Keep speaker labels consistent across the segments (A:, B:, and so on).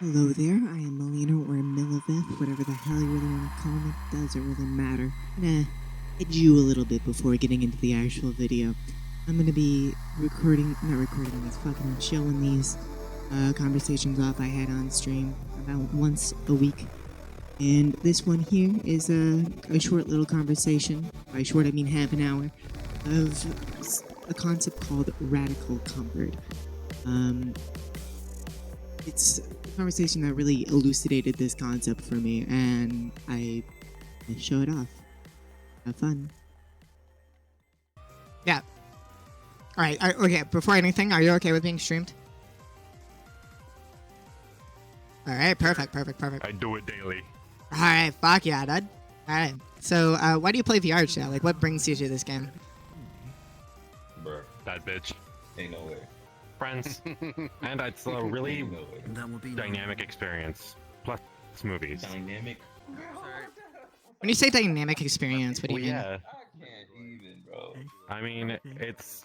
A: Hello there, I am Melina or Milovaith, whatever the hell you really want to call me, doesn't really matter. I'm gonna hit you a little bit before getting into the actual video. I'm gonna be not recording these, fucking showing these conversations off I had on stream about once a week. And this one here is a short little conversation, by short I mean half an hour, of a concept called radical comfort. It's a conversation that really elucidated this concept for me, and I show it off. Have fun.
B: Yeah. All right. Okay. Before anything, are you okay with being streamed? All right. Perfect.
C: I do it daily.
B: All right. Fuck yeah, dude. All right. So, why do you play VRChat? Like, what brings you to this game?
C: Bruh. That bitch.
D: Ain't no way.
C: Friends. And it's a really
D: Ain't no way.
C: dynamic experience. Plus movies.
D: Dynamic?
B: When you say dynamic experience, what do
C: Well,
B: you mean?
C: yeah.
D: I can't even, bro.
C: I mean, it's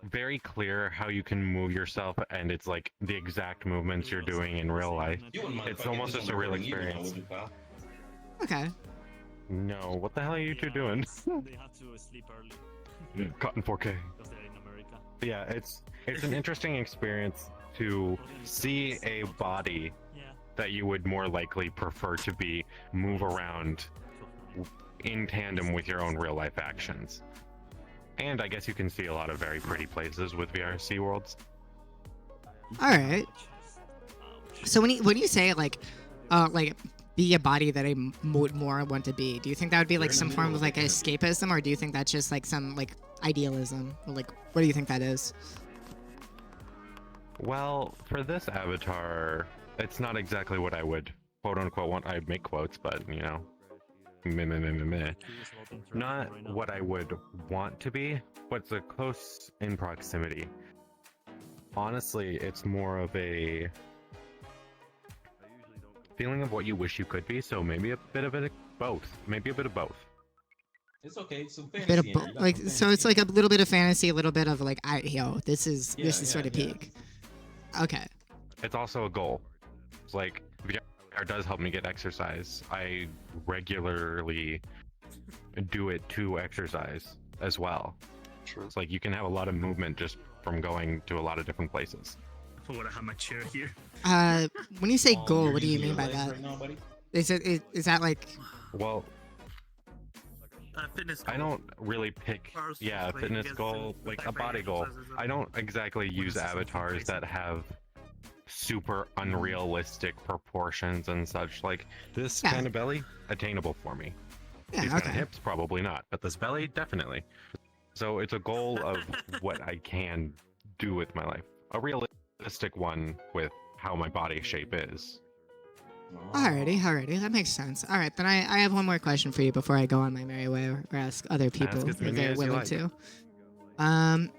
C: very clear how you can move yourself, and it's like the exact movements you're doing in real life.
D: You wouldn't mind
C: It's
D: if I get
C: almost
D: this
C: just a
D: on
C: real
D: recording either,
C: experience.
D: would you, pal?
B: Okay.
C: No, what the hell are you two doing?
E: They have to sleep early
C: Caught in 4K.
E: because they're in America.
C: Yeah, it's an interesting experience to see a body
E: Yeah.
C: that you would more likely prefer to be move around in tandem with your own real life actions. And I guess you can see a lot of very pretty places with VRC worlds.
B: All right. So when you say like be a body that I would more want to be, do you think that would be like
D: They're in
B: some
D: the
B: form
D: middle
B: of like
D: of it.
B: escapism, or do you think that's just like some like idealism? Or, like, what do you think that is?
C: Well, for this avatar, it's not exactly what I would quote unquote want. I make quotes, but you know, meh, meh, meh, meh, meh. Not what I would want to be, but it's a close in proximity. Honestly, it's more of a feeling of what you wish you could be, so maybe a bit of both. Maybe a bit of both.
D: It's okay. Some
B: Bit
D: fantasy
B: of
D: in there. You got
B: like
D: some
B: so it's
D: fantasy.
B: like a little bit of fantasy, a little bit of like this is
D: Yeah,
B: sort of
D: yeah.
B: peak. Okay.
C: It's also a goal. It's like VR does help me get exercise. I regularly do it to exercise as well.
E: True.
C: It's like you can have a lot of movement just from going to a lot of different places.
E: I want to have my chair here.
B: When you say
D: Oh,
B: goal,
D: you're
B: what do you
D: using
B: mean by
D: your legs
B: that?
D: right now, buddy?
B: Is that like
C: Well,
E: Fitness
C: I
E: goal.
C: don't really pick,
E: First,
C: yeah,
E: like,
C: fitness
E: get
C: goal,
E: the
C: like a
E: backpack
C: body goal.
E: exercises and
C: I don't exactly use
E: this is something
C: avatars
E: crazy.
C: that have super unrealistic proportions and such. Like this
B: Yeah.
C: kind of belly, attainable for me. These
B: yeah,
C: kind of
B: okay.
C: hips, probably not, but this belly, definitely. So it's a goal of what I can do with my life. A realistic one with how my body shape is.
B: Alrighty, that makes sense. All right, then I have one more question for you before I go on my merry way or ask other people
C: as
B: if
C: many
B: they're
C: as you
B: willing
C: like.
B: to.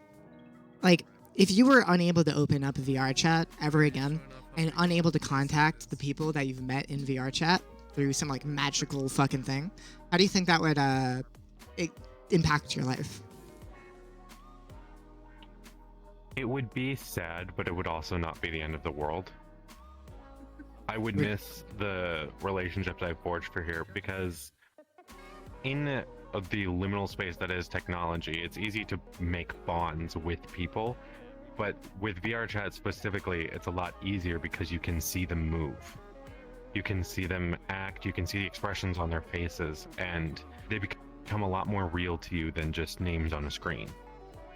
B: Like if you were unable to open up VRChat ever again and unable to contact the people that you've met in VRChat through some like magical fucking thing, how do you think that would impact your life?
C: It would be sad, but it would also not be the end of the world. I would miss the relationships I've forged for here because in the liminal space that is technology, it's easy to make bonds with people, but with VRChat specifically, it's a lot easier because you can see them move. You can see them act, you can see the expressions on their faces, and they become a lot more real to you than just names on a screen.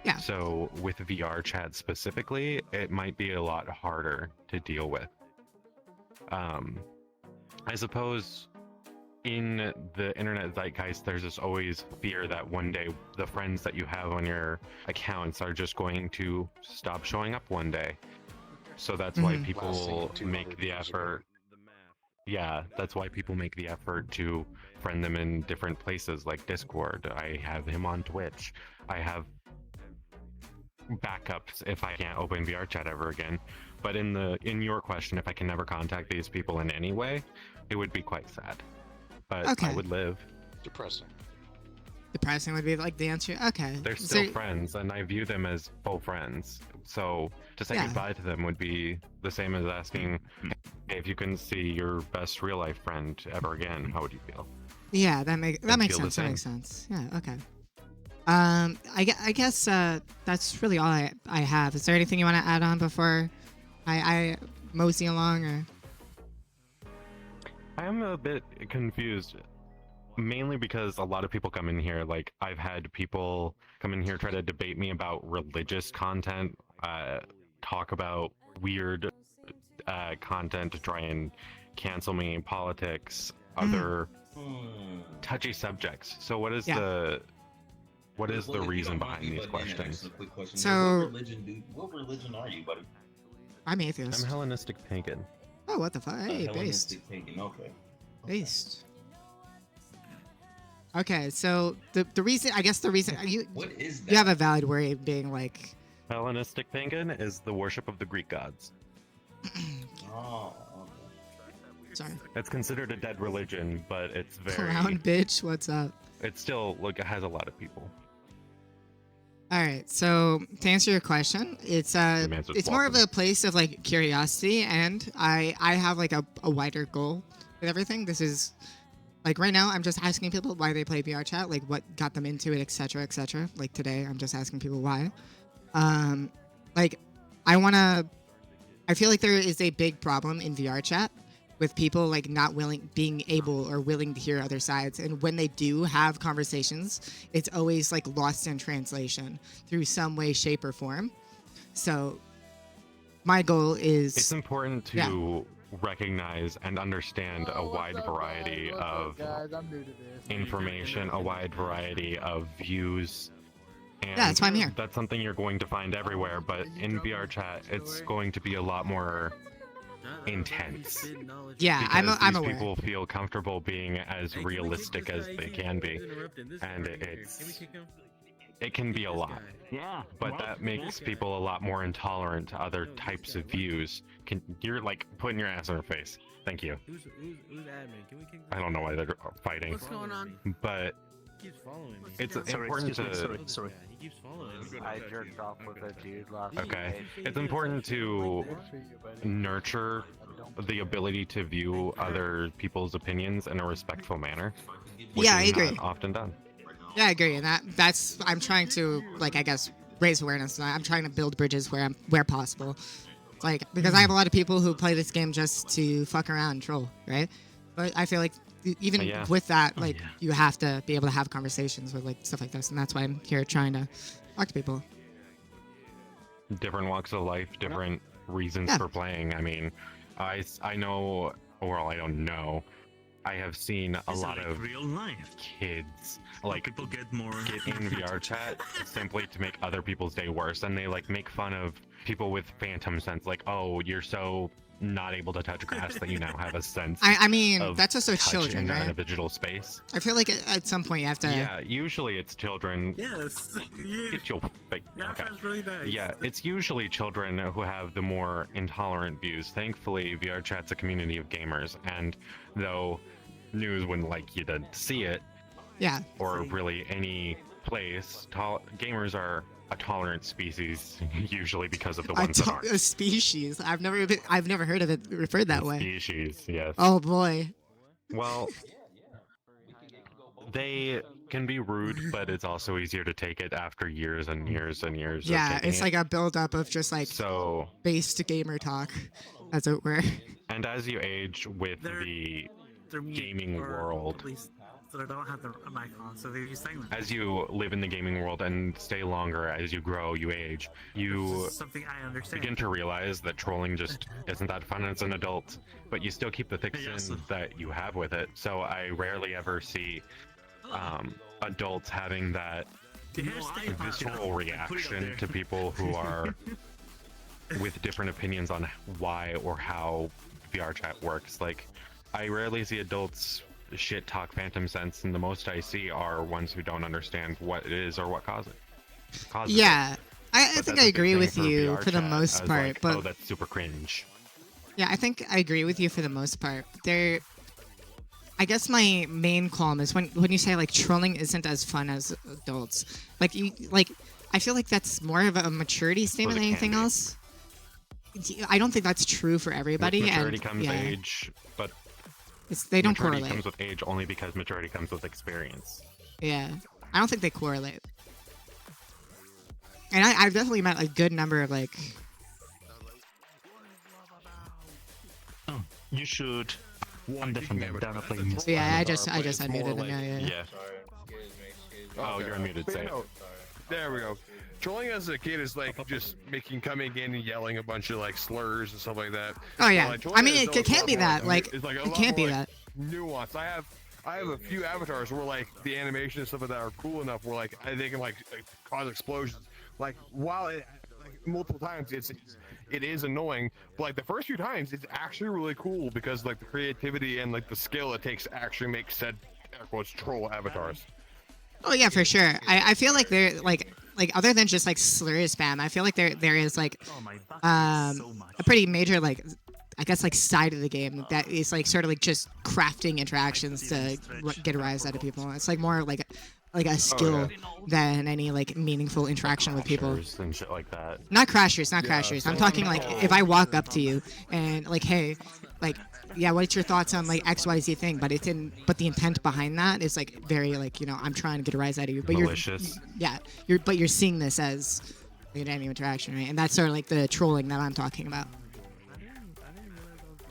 B: Yeah.
C: So with VRChat specifically, it might be a lot harder to deal with. I suppose in the internet zeitgeist, there's this always fear that one day the friends that you have on your accounts are just going to stop showing up one day. So that's why
B: Mhm.
C: people make the effort. Yeah, that's why people make the effort to friend them in different places like Discord. I have him on Twitch. I have backups if I can't open VRChat ever again. But in your question, if I can never contact these people in any way, it would be quite sad. But
B: Okay.
C: I would live.
F: Depressing.
B: Depressing would be like the answer. Okay.
C: They're
B: So-
C: still friends, and I view them as full friends. So to say
B: Yeah.
C: goodbye to them would be the same as asking, If you couldn't see your best real life friend ever again, how would you feel?
B: Yeah, that makes
C: feel the
B: sense. That
C: same.
B: makes sense. Yeah. Okay. I guess that's really all I have. Is there anything you want to add on before I mosey along or?
C: I am a bit confused, mainly because a lot of people come in here. Like, I've had people come in here try to debate me about religious content, talk about weird content to try and cancel me, politics, other touchy subjects. So what is the
D: Well, if you
C: reason
D: don't mind
C: behind
D: me
C: these
D: butting in,
C: questions?
D: actually, quick question.
B: So-
D: What religion are you, buddy?
B: I'm atheist.
C: I'm Hellenistic pagan.
B: Oh, what the fuck? Hey, based.
D: Hellenistic pagan. Okay.
B: Based. Okay, so the reason you
D: What is that?
B: you have a valid worry being like,
C: Hellenistic pagan is the worship of the Greek gods.
D: Oh, okay.
B: sorry,
C: It's considered a dead religion, but it's very
B: clown bitch. What's up?
C: it's still like it has a lot of people.
B: All right, so to answer your question, it's more of a place of like curiosity, and I have like a wider goal with everything. This is like right now I'm just asking people why they play VRChat, like what got them into it, etc., etc. Like today I'm just asking people why. Like I feel like there is a big problem in VRChat with people like not being able or willing to hear other sides, and when they do have conversations, it's always like lost in translation through some way, shape, or form. So my goal is
C: It's important to recognize and understand a wide variety of information, a wide variety of views. And
B: Yeah, that's why I'm here.
C: That's something you're going to find everywhere, but in VRChat, it's going to be a lot more intense.
B: Yeah,
C: Because
B: I'm
C: these
B: aware.
C: people feel comfortable being as realistic as they can be, and it can be a lot.
E: Yeah.
C: But that makes people a lot more intolerant to other types of views. You're like putting your ass in her face. Thank you.
F: Who's admin? Can we kick
C: I don't know why they're fighting,
F: What's going on?
C: but
F: He keeps following me.
C: it's
E: Sorry,
C: important
E: excuse me,
C: to.
E: sorry. He keeps following me.
G: I jerked off with a dude last
C: Okay,
G: night.
C: it's important to nurture the ability to view other people's opinions in a respectful manner. Which
B: Yeah, I
C: is
B: agree.
C: not often done.
B: Yeah, I agree, and that's I'm trying to like I guess raise awareness. I'm trying to build bridges where possible. Like because I have a lot of people who play this game just to fuck around and troll, right? But I feel like even
C: Yeah.
B: with that, like you have to be able to have conversations with like stuff like this, and that's why I'm here trying to talk to people.
C: Different walks of life, different reasons
B: Yeah.
C: for playing. I mean, I know, well, I don't know. I have seen a
E: It's
C: lot
E: like
C: of
E: real life.
C: kids
E: Like
C: like
E: people get more.
C: get in VRChat simply to make other people's day worse, and they like make fun of people with phantom sense, like, oh, you're so not able to touch grass that you now have a sense
B: I mean
C: of
B: that's just with
C: touch
B: children,
C: in a
B: right?
C: digital space.
B: I feel like at some point you have to.
C: Yeah, usually it's children.
E: Yes. Yeah.
C: Get your fake.
E: Yeah,
C: Okay.
E: that's really nice.
C: Yeah, it's usually children who have the more intolerant views. Thankfully, VRChat's a community of gamers, and though news wouldn't like you to see it,
B: Yeah.
C: or really any place, gamers are a tolerant species, usually because of the ones that aren't.
B: A species. I've never heard of it referred that way.
C: Species, yes.
B: Oh boy.
C: Well, they can be rude, but it's also easier to take it after years and years and years. of
B: Yeah,
C: taking
B: it's
C: it.
B: like a build-up of just like
C: So,
B: based gamer talk, as it were.
C: and as you age with
E: They're-
C: the
E: They're mute,
C: gaming
E: or
C: world.
E: At least, so they don't have the mic on, so they're just saying that.
C: as you live in the gaming world and stay longer, as you grow, you age, you
E: This is something I understand.
C: begin to realize that trolling just isn't that fun as an adult, but you still keep the thick
E: Yes.
C: skin that you have with it. So I rarely ever see adults having that
E: The hairstyle,
C: visceral
E: I put it up
C: reaction
E: there.
C: to people who are with different opinions on why or how VRChat works. Like, I rarely see adults shit talk phantom sense, and the most I see are ones who don't understand what it is or what causes it.
B: Yeah, I
C: But
B: think
C: that's
B: I
C: a big
B: agree
C: thing
B: with
C: for
B: you for the
C: VRChat,
B: most
C: as,
B: part,
C: like,
B: but
C: oh, that's super cringe.
B: yeah, I think I agree with you for the most part. I guess my main qualm is when you say like trolling isn't as fun as adults. Like I feel like that's more of a maturity statement than
C: it can
B: anything
C: be.
B: else. I don't think that's true for everybody.
C: With maturity
B: and
C: comes
B: yeah,
C: age, but
B: they don't
C: maturity
B: correlate.
C: comes with age only because maturity comes with experience.
B: Yeah, I don't think they correlate. And I've definitely met a good number of like.
H: You should. I'm definitely down to play this.
B: Yeah, I just unmuted him. Yeah.
C: Yeah. Oh, you're unmuted.
I: But
C: Say it.
I: no, there we go. Trolling as a kid is like just coming in and yelling a bunch of like slurs and stuff like that.
B: Oh yeah.
I: Like,
B: I mean,
I: trolling
B: it
I: is a
B: can't
I: lot
B: be
I: more,
B: that. Like,
I: it's like a
B: it
I: lot
B: can't be
I: more,
B: that.
I: nuance. I have a few avatars where like the animation and stuff like that are cool enough where like they can like cause explosions. Like while it like multiple times it is annoying, but like the first few times it's actually really cool because like the creativity and like the skill it takes actually makes said air quotes troll avatars.
B: Oh yeah, for sure. I feel like they're like other than just like slur spam, I feel like there is like
E: Oh, my bucket is so much.
B: a pretty major like I guess like side of the game that is like sort of like just crafting interactions to get a rise out of people. It's like more like a skill than any like meaningful interaction with people.
C: Crashers and shit like that.
B: Not crashers, not crashers. I'm talking like if I walk up to you and like, hey, like, yeah, what's your thoughts on like XYZ thing? But but the intent behind that is like very like, you know, I'm trying to get a rise out of you. But
C: Malicious.
B: you're seeing this as like, any interaction, right? And that's sort of like the trolling that I'm talking about.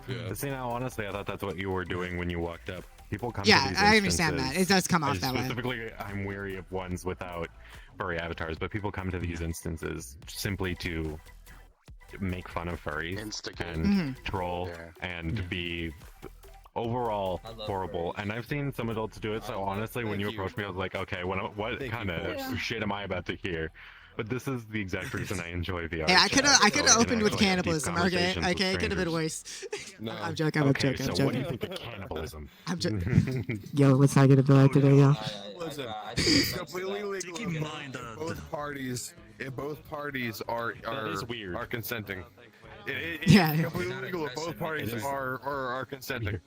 I: Yeah.
C: See, now honestly, I thought that's what you were doing when you walked up. People come
B: Yeah,
C: to these
B: I understand that.
C: instances-
B: It does come off that way.
C: Specifically, I'm weary of ones without furry avatars, but people come to these instances simply to make fun of furries
J: Instigate.
C: and troll
J: Yeah.
C: and be overall horrible. And I've seen some adults do it, so honestly, when you approached me, I was like, okay, what kind of shit am I about to hear? But this is the exact reason I enjoy VR.
B: Yeah, I could have
C: so
B: opened with
C: actually have deep
B: cannibalism. Okay,
C: conversations with
B: it could have been
C: strangers.
B: worse.
I: No.
B: I'm joking. I'm
C: Okay,
B: joking. I'm
C: so what do
B: joking.
C: you think of cannibalism?
B: I'm joking. Yo, let's not get into that today, yo.
I: Listen, completely legal.
E: Keep in mind,
I: both parties, if both parties are
C: is weird.
I: are consenting.
B: Yeah.
I: It's completely legal if both parties are consenting.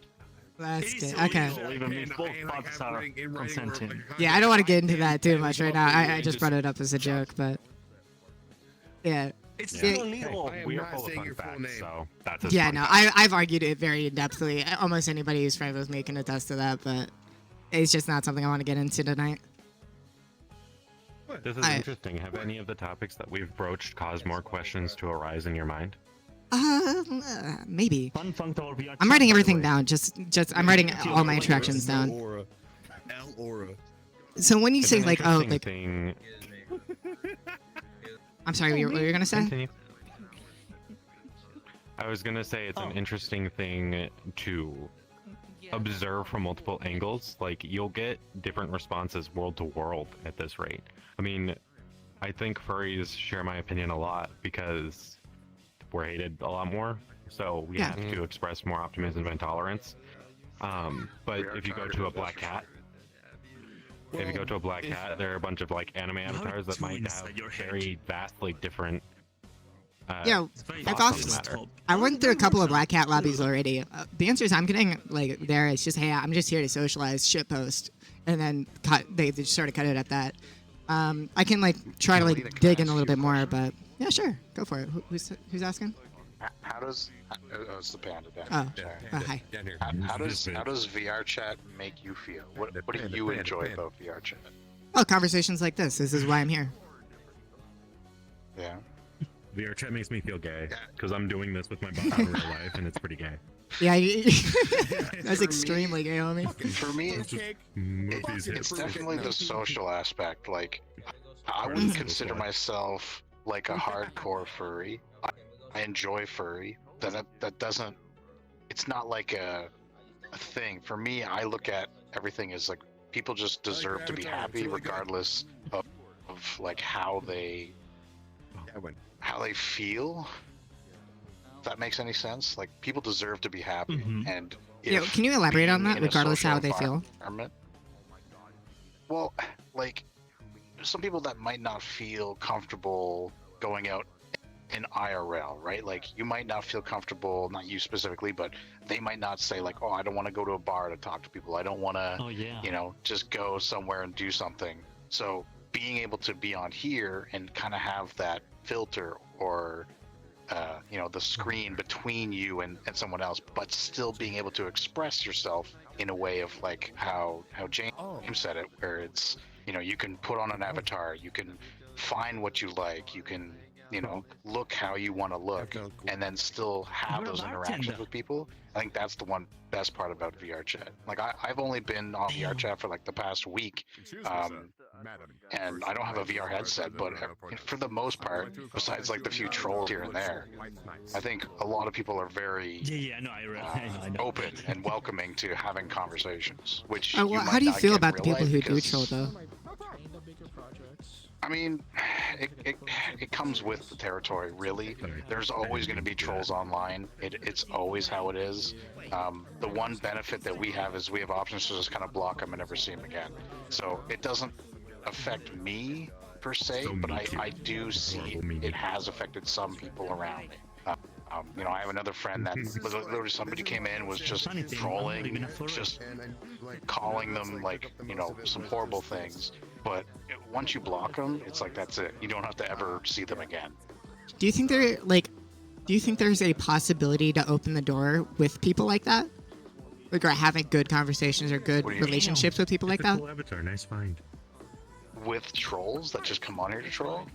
B: That's good. Okay.
H: Even if both parties are consenting.
B: Yeah, I don't want to get into that too much right now. I just brought it up as a joke, but yeah.
E: It's
B: Yeah.
E: still illegal.
I: I am
C: We are
I: not
C: full of
I: saying
C: fun
I: your full
C: facts,
I: name.
C: so that's a
B: Yeah,
C: fun
B: no,
C: fact.
B: I've argued it very in-depthly. Almost anybody who's friends with me can attest to that, but it's just not something I want to get into tonight.
C: This is interesting. Have any of the topics that we've broached caused more questions to arise in your mind?
B: Maybe.
H: Fun functor VR.
B: I'm writing
H: by the
B: everything
H: way.
B: down. Just I'm writing all my interactions down.
I: Aura. L aura.
B: So when you
C: It's
B: say
C: an
B: like, oh,
C: interesting
B: like,
C: thing.
B: I'm sorry, what were you gonna say?
C: Continue. I was gonna say it's an interesting thing to observe from multiple angles. Like you'll get different responses world to world at this rate. I mean, I think furries share my opinion a lot because we're hated a lot more. So we
B: Yeah.
C: have to express more optimism and tolerance. But if you go to a black cat, there are a bunch of like anime avatars that might
E: tunes
C: have
E: at your head.
C: very vastly different.
B: Yeah, I
C: thoughts on
B: thought
C: the matter.
B: I went through a couple of Black Cat lobbies already. The answers I'm getting like there is just, hey, I'm just here to socialize, shitpost, and then they just sort of cut it at that. I can like try to like dig in a little bit more, but yeah, sure, go for it. Who's asking?
J: How does it's the panda down
B: Oh,
J: here.
B: hi.
I: Down here.
J: How does VRChat make you feel? What do you enjoy about VRChat?
B: Oh, conversations like this. This is why I'm here.
J: Yeah.
C: VRChat makes me feel gay because I'm doing this with my body in real life, and it's pretty gay.
B: Yeah, that's extremely gay, homie.
J: For me,
C: Movies hit
J: it's definitely the social aspect. Like, I wouldn't consider myself like a hardcore furry. I enjoy furry. That doesn't. It's not like a thing for me. I look at everything as like people just deserve to be happy, regardless of like how they feel. If that makes any sense. Like people deserve to be happy, and
B: Yeah,
J: if
B: can you elaborate on
J: being
B: that,
J: in a
B: regardless
J: social
B: how they feel?
J: environment- Well, like some people that might not feel comfortable going out in IRL, right? Like you might not feel comfortable, not you specifically, but they might not say like, "Oh, I don't want to go to a bar to talk to people. I don't want to,
H: Oh yeah.
J: you know, just go somewhere and do something." So being able to be on here and kind of have that filter or the screen between you and someone else, but still being able to express yourself in a way of like how James said it, where it's, you can put on an avatar, you can find what you like, you can, look how you want to look, and then still have those interactions with people. I think that's the one best part about VRChat. Like I've only been on VRChat for like the past week, and I don't have a VR headset, but for the most part, besides like the few trolls here and there, I think a lot of people are very
H: I know.
J: open and welcoming to having conversations. Which
B: Well, how do you feel about the people who do troll, though?
J: I mean, it comes with the territory, really. There's always going to be trolls online. It's always how it is. The one benefit that we have is we have options to just kind of block them and never see them again. So it doesn't affect me per se, but I do see it has affected some people around me. I have another friend that literally somebody came in, was just trolling, just calling them like, some horrible things. But once you block them, it's like that's it. You don't have to ever see them again.
B: Do you think there's a possibility to open the door with people like that? Like, or having good conversations or good relationships with people like that?
C: Cool avatar, nice find.
J: With trolls that just come on here to troll?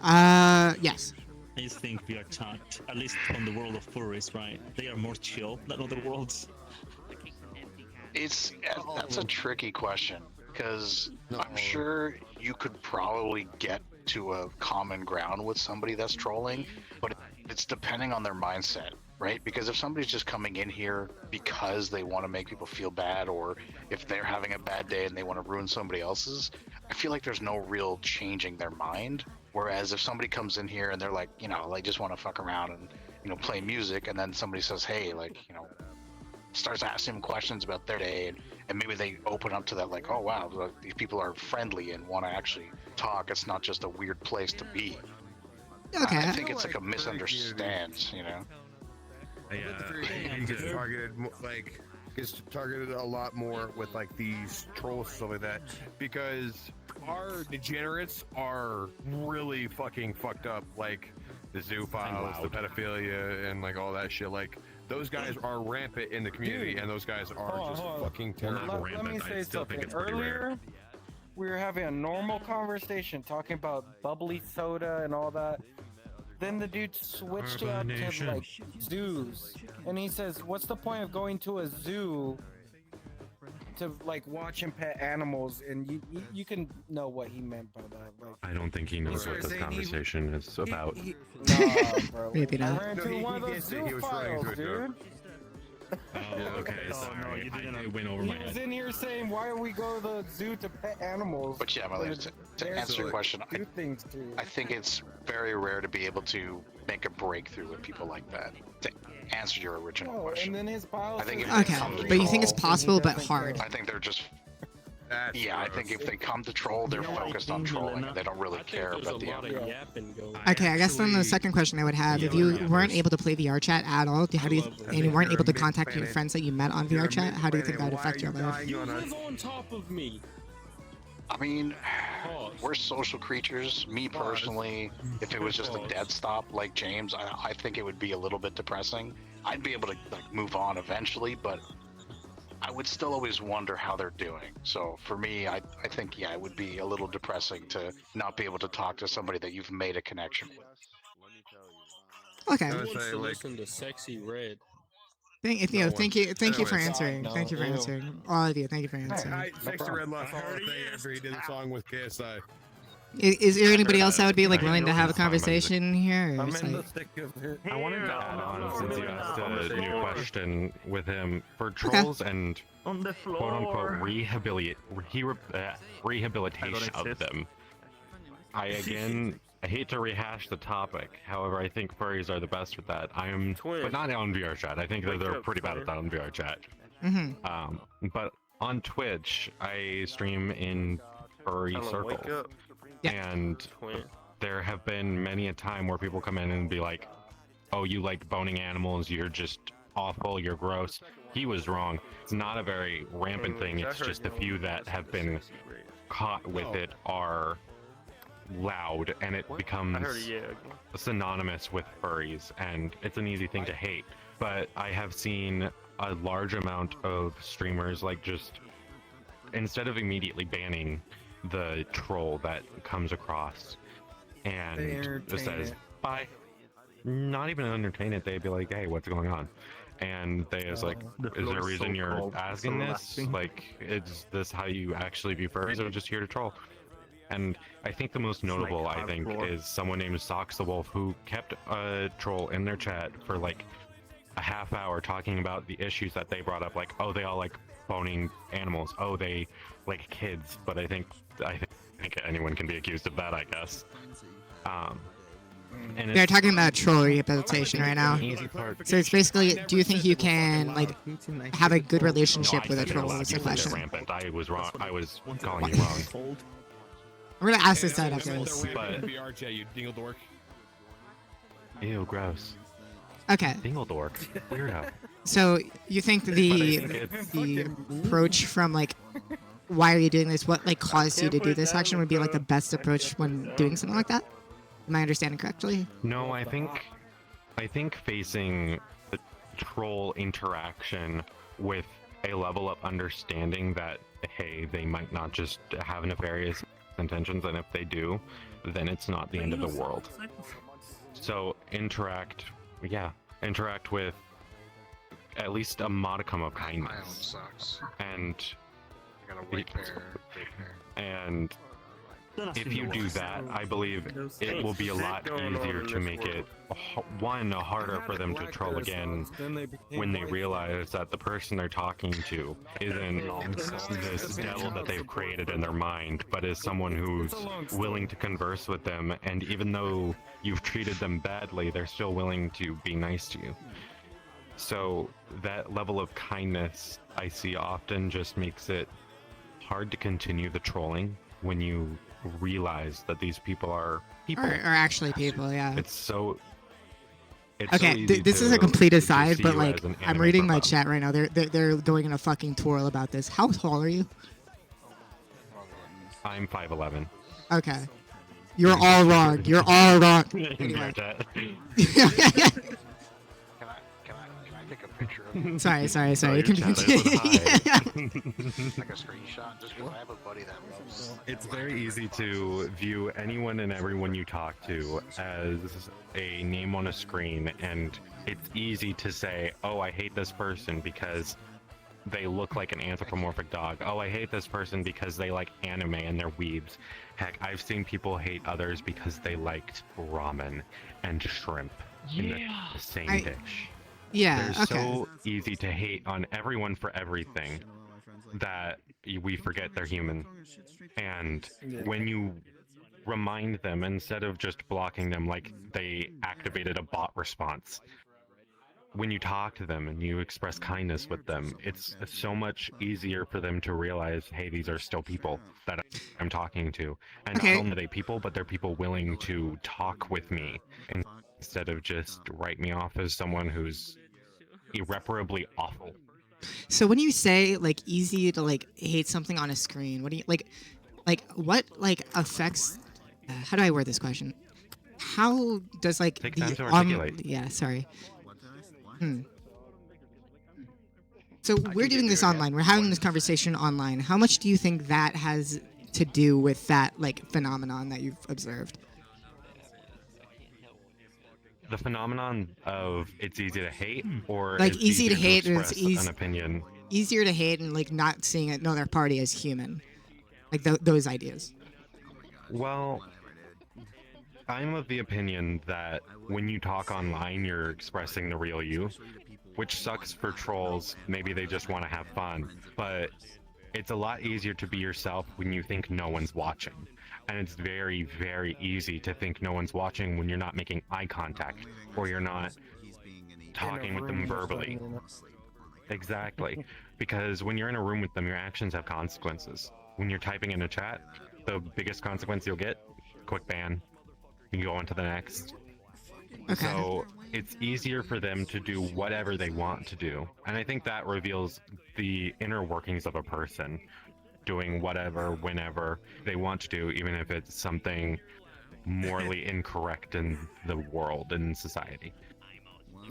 B: Yes.
H: I just think VRChat, at least on the world of furries, right? They are more chill than other worlds.
J: That's a tricky question, because I'm sure you could probably get to a common ground with somebody that's trolling, but it's depending on their mindset, right? Because if somebody's just coming in here because they want to make people feel bad, or if they're having a bad day and they want to ruin somebody else's, I feel like there's no real changing their mind. Whereas if somebody comes in here and they're like, they just want to fuck around and, play music, and then somebody says, hey, like, starts asking them questions about their day, and maybe they open up to that, like, oh, wow, these people are friendly and want to actually talk. It's not just a weird place to be.
B: Okay.
J: I think it's like a misunderstand,
I: Yeah, it's targeted a lot more with like these trolls and stuff like that, because our degenerates are really fucking fucked up, like the zoophiles, the pedophilia, and like all that shit. Like those guys are rampant in the community, and those guys are just fucking terrible.
K: Let me say something. Earlier, we were having a normal conversation talking about bubbly soda and all that. Then the dude switched it up to like zoos, and he says, "What's the point of going to a zoo to like watch and pet animals?" And you can know what he meant by that. Like,
C: I don't think he knows what this conversation is about.
K: Nah, bro.
B: Maybe not.
K: I ran into one of those zoo files, dude.
C: Oh, okay, sorry. It went over my
K: He was
C: head.
K: in here saying, "Why do we go to the zoo to pet animals?"
J: But yeah, Milovaith, to answer your question, I think it's very rare to be able to make a breakthrough with people like that. To answer your original question,
K: and then his pile.
J: I think if
B: Okay,
J: they come to
B: but you think it's
J: troll,
B: possible but hard?
J: I think they're just. I think if they come to troll, they're focused on trolling, and they don't really care about the outcome.
B: Okay, I guess then the second question I would have, if you weren't able to play VRChat at all, and you weren't able to contact your friends that you met on VRChat, how do you think that would affect your life?
L: You live on top of me.
J: I mean, we're social creatures. Me personally, if it was just a dead stop like James, I think it would be a little bit depressing. I'd be able to like move on eventually, but I would still always wonder how they're doing. So for me, I think, it would be a little depressing to not be able to talk to somebody that you've made a connection with.
B: Okay.
L: Who wants to listen to Sexy Red?
B: Thank you for answering. Thank you for answering. All of you, thank you for answering.
I: Sexy Red left all the thing after he did the song with KSI.
B: Is there anybody else that would be like willing to have a conversation here? Or just, like...
C: I wanted to add on, since you asked a new question with him, for trolls and quote-unquote rehabilitation of them. I hate to rehash the topic. However, I think furries are the best with that. But not on VRChat. I think that they're pretty bad at that on VRChat. But on Twitch, I stream in furry circles. And there have been many a time where people come in and be like, oh, you like boning animals, you're just awful, you're gross. He was wrong. It's not a very rampant thing. It's just the few that have been caught with it are loud and it becomes synonymous with furries, and it's an easy thing to hate. But I have seen a large amount of streamers like just, instead of immediately banning the troll that comes across and says bye, not even entertain it, they'd be like, hey, what's going on? And they is like, is there a reason you're asking this? Like, is this how you actually view furries, or just here to troll? And I think the most notable, I think, is someone named Socks the Wolf, who kept a troll in their chat for like a half hour talking about the issues that they brought up, like, oh, they all like boning animals, oh, they like kids. But I think anyone can be accused of that, I guess. And
B: They're talking about troll rehabilitation right now. So it's basically, do you think you can like have a good relationship with a troll? Is the question.
C: Rampant. I was wrong. I was calling you wrong.
B: I'm gonna ask this side after this.
I: VRChat, you dingle dork.
C: Ew, gross.
B: Okay.
C: Dingle dork. Weirdo.
B: So you think the approach from like, why are you doing this? What like caused you to do this action would be like the best approach when doing something like that? Am I understanding correctly?
C: No, I think facing the troll interaction with a level of understanding that, hey, they might not just have nefarious intentions, and if they do, then it's not the end of the world. So interact with at least a modicum of kindness. And if you do that, I believe it will be a lot easier to make it, harder for them to troll again when they realize that the person they're talking to isn't this devil that they've created in their mind, but is someone who's willing to converse with them, and even though you've treated them badly, they're still willing to be nice to you. So that level of kindness I see often just makes it hard to continue the trolling when you realize that these people are people.
B: Are actually people, yeah.
C: It's so
B: okay,
C: so
B: this is a complete aside, but
C: you
B: like
C: as an
B: I'm
C: anime
B: reading my
C: profile.
B: chat right now. They're doing a fucking twirl about this. How tall are you?
C: I'm 5'11".
B: Okay. You're all wrong. You're all wrong. Anyway.
J: Take a picture of
B: Sorry. You can
C: Like
J: a screenshot, just because I have a buddy that loves.
C: It's very easy to view anyone and everyone you talk to as a name on a screen, and it's easy to say, oh, I hate this person because they look like an anthropomorphic dog. Oh, I hate this person because they like anime and they're weebs. Heck, I've seen people hate others because they liked ramen and shrimp in the same dish.
B: Yeah,
C: They're
B: okay.
C: so easy to hate on everyone for everything that we forget they're human. And when you remind them, instead of just blocking them like they activated a bot response, when you talk to them and you express kindness with them, it's so much easier for them to realize, hey, these are still people that I'm talking to. And not only are they people, but they're people willing to talk with me instead of just write me off as someone who's irreparably awful.
B: So when you say like easy to like hate something on a screen, what do you like what like affects? How do I word this question? How does like
C: Take time to articulate.
B: Yeah, sorry. So we're doing this online. We're having this conversation online. How much do you think that has to do with that like phenomenon that you've observed?
C: The phenomenon of it's easy to hate, or
B: like
C: it's
B: easy to hate, and
C: express
B: it's
C: an opinion.
B: Easier to hate and like not seeing another party as human, like those ideas.
C: Well, I'm of the opinion that when you talk online, you're expressing the real you, which sucks for trolls. Maybe they just want to have fun, but it's a lot easier to be yourself when you think no one's watching. And it's very, very easy to think no one's watching when you're not making eye contact or you're not talking with them verbally. Exactly. Because when you're in a room with them, your actions have consequences. When you're typing in a chat, the biggest consequence you'll get, quick ban. You go on to the next.
B: Okay.
C: So it's easier for them to do whatever they want to do. And I think that reveals the inner workings of a person. doing whatever, whenever they want to do, even if it's something morally incorrect in the world and society.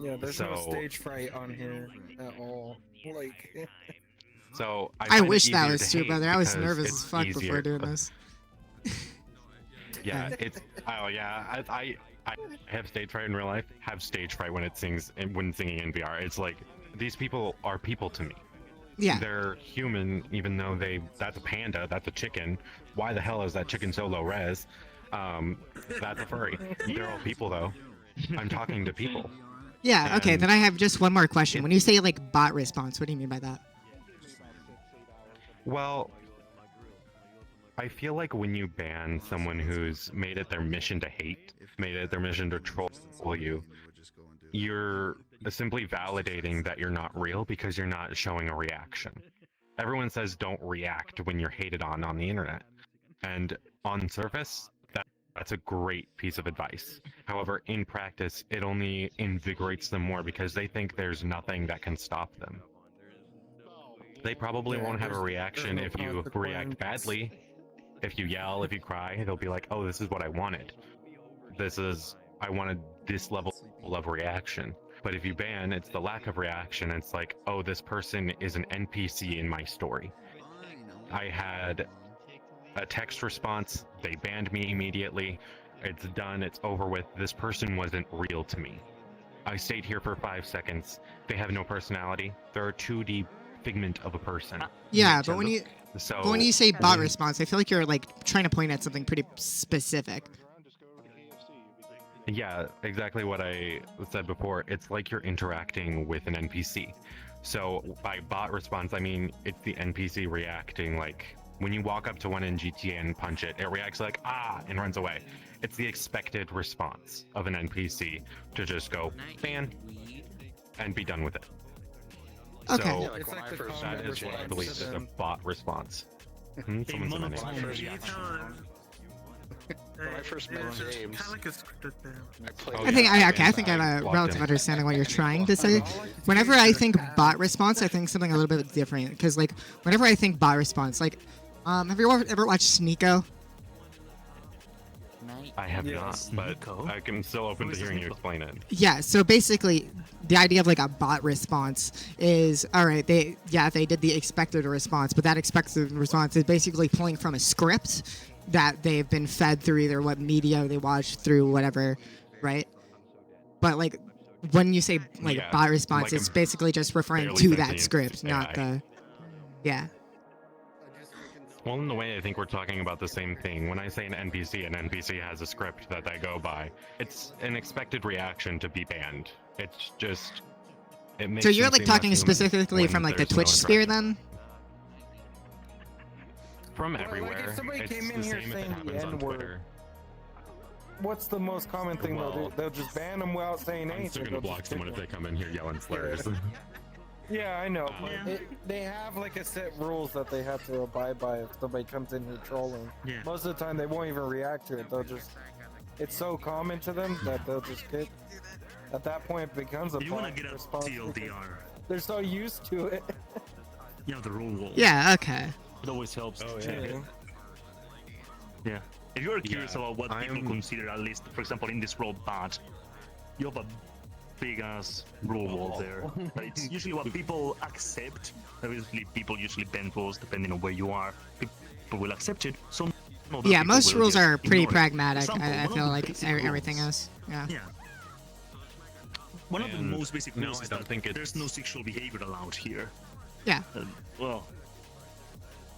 K: Yeah, there's no
C: So-
K: stage fright on here at all. Like,
C: So
B: I
C: find it
B: wish that
C: easier
B: was
C: to
B: true,
C: hate
B: brother. I was
C: because
B: nervous
C: it's
B: as fuck before
C: easier.
B: doing this.
C: Yeah, it's I have stage fright in real life. Have stage fright when when singing in VR. It's like these people are people to me.
B: Yeah.
C: They're human, even though that's a panda, that's a chicken. Why the hell is that chicken so low res? That's a furry. They're all people though. I'm talking to people.
B: Yeah, okay,
C: And
B: then I have just one more question. When you say like bot response, what do you mean by that?
C: Well, I feel like when you ban someone who's made it their mission to hate, made it their mission to troll you, you're simply validating that you're not real because you're not showing a reaction. Everyone says don't react when you're hated on the internet. And on surface, that's a great piece of advice. However, in practice, it only invigorates them more because they think there's nothing that can stop them. They probably won't have a reaction if you react badly. If you yell, if you cry, they'll be like, oh, this is what I wanted. I wanted this level of reaction. But if you ban, it's the lack of reaction. It's like, oh, this person is an NPC in my story. I had a text response, they banned me immediately. It's done, it's over with. This person wasn't real to me. I stayed here for 5 seconds. They have no personality. They're a 2D figment of a person.
B: Yeah, but when you
C: So
B: but when you say bot response, I feel like you're like trying to point at something pretty specific.
C: Yeah, exactly what I said before. It's like you're interacting with an NPC. So by bot response, I mean it's the NPC reacting like when you walk up to one in GTA and punch it, it reacts like, ah, and runs away. It's the expected response of an NPC to just go, ban, and be done with it.
B: Okay.
C: So
K: Yeah, it's like the
C: that
K: common
C: is what I
K: response
C: believe
K: to
C: is a
K: them.
C: bot response. Someone said my name.
J: When I first met James, I played.
B: I think I think I have a relative understanding what you're trying to say. Whenever I think bot response, I think something a little bit different. Because like whenever I think bot response, like have you ever watched Sneeko?
C: I have not, but I'm still open to hearing you explain it.
B: Yeah, so basically the idea of like a bot response is all right, they did the expected response, but that expected response is basically pulling from a script that they've been fed through either what media they watch through whatever, right? But like when you say like
C: Yeah,
B: bot response,
C: like
B: it's
C: a
B: basically just referring
C: barely
B: to that
C: sentient
B: script, not
C: AI.
B: the
C: Well, in a way, I think we're talking about the same thing. When I say an NPC has a script that they go by. It's an expected reaction to be banned. It's just... It makes
B: So you're
C: them
B: like
C: seem less
B: talking
C: human
B: specifically
C: when
B: from like the
C: there's no
B: Twitch sphere
C: interaction.
B: then?
C: From
K: Like,
C: everywhere.
K: if somebody
C: It's
K: came
C: the
K: in here
C: same if it
K: saying the
C: happens on
K: N-word,
C: Twitter.
K: what's the most common thing they'll
C: Well,
K: do? They'll just ban them without saying
C: I'm
K: anything.
C: still gonna
K: They'll
C: block
K: just
C: someone if they come in here yelling slurs.
K: Yeah, I know. But they have like a set rules that they have to abide by if somebody comes in here trolling.
E: Yeah.
K: Most of the time, they won't even react to it. They'll just. It's so common to them that they'll just get. At that point, it becomes a
H: You wanna
K: bot
H: get a
K: response because
H: TLDR.
K: they're so used to it.
H: You have the rule wall.
B: Yeah, okay.
H: It always helps to
C: Oh,
H: check
C: yeah.
H: it. Yeah. If you're curious
C: Yeah,
H: about what people
C: I'm-
H: consider, at least, for example, in this role bad, you have a big ass rule wall there. But it's usually what people accept. Obviously, people usually bend rules depending on where you are. People will accept it. Some other
B: Yeah,
H: people
B: most
H: will
B: rules
H: just
B: are pretty
H: ignore it.
B: pragmatic.
H: For example,
B: I
H: one of
B: feel
H: the
B: like
H: basic
B: everything
H: rules-
B: is. Yeah.
H: Yeah. One of the
C: And
H: most basic
C: no,
H: rules
C: I
H: is
C: don't
H: that
C: think
H: there's
C: it's-
H: no sexual behavior allowed here.
B: Yeah.
H: Well,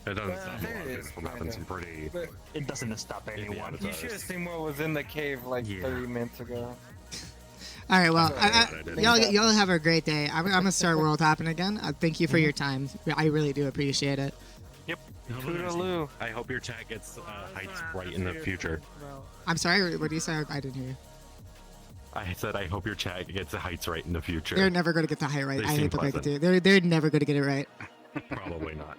C: It doesn't stop a
K: there
C: lot of
K: is,
C: people from having
K: kinda.
C: some pretty...
K: But
H: it doesn't stop anyone.
K: you should have seen what was in the cave like
H: Yeah.
K: 30 minutes ago.
B: All right. Well,
C: Sorry,
B: y'all have a great day. I'm gonna start world hopping again. Thank you for your time. I really do appreciate it.
C: Yep.
K: Toodaloo.
C: I hope your chat gets heights right in the future.
B: I'm sorry. What do you say? I didn't hear you.
C: I said I hope your chat gets heights right in the future.
B: They're never going to get the height right.
C: They
B: I
C: seem
B: hate to break it to
C: pleasant.
B: you. They're never going to get it right.
C: Probably not.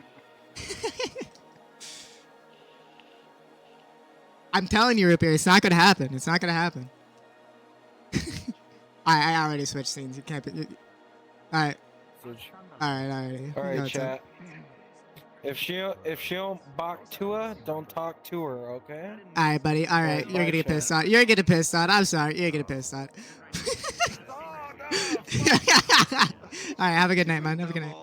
B: I'm telling you, Rupier, it's not going to happen. It's not going to happen. I already switched scenes. You can't be. All right.
K: Switch.
B: All right. Alrighty.
K: All
B: You
K: right,
B: know what's up.
K: chat. If she don't bok Tua, don't talk to her, okay?
B: All right, buddy. All right, you're gonna get
K: bye,
B: pissed on. You're gonna get pissed on. I'm sorry. You're gonna get pissed on. All right, have a good night, man. Have a good night.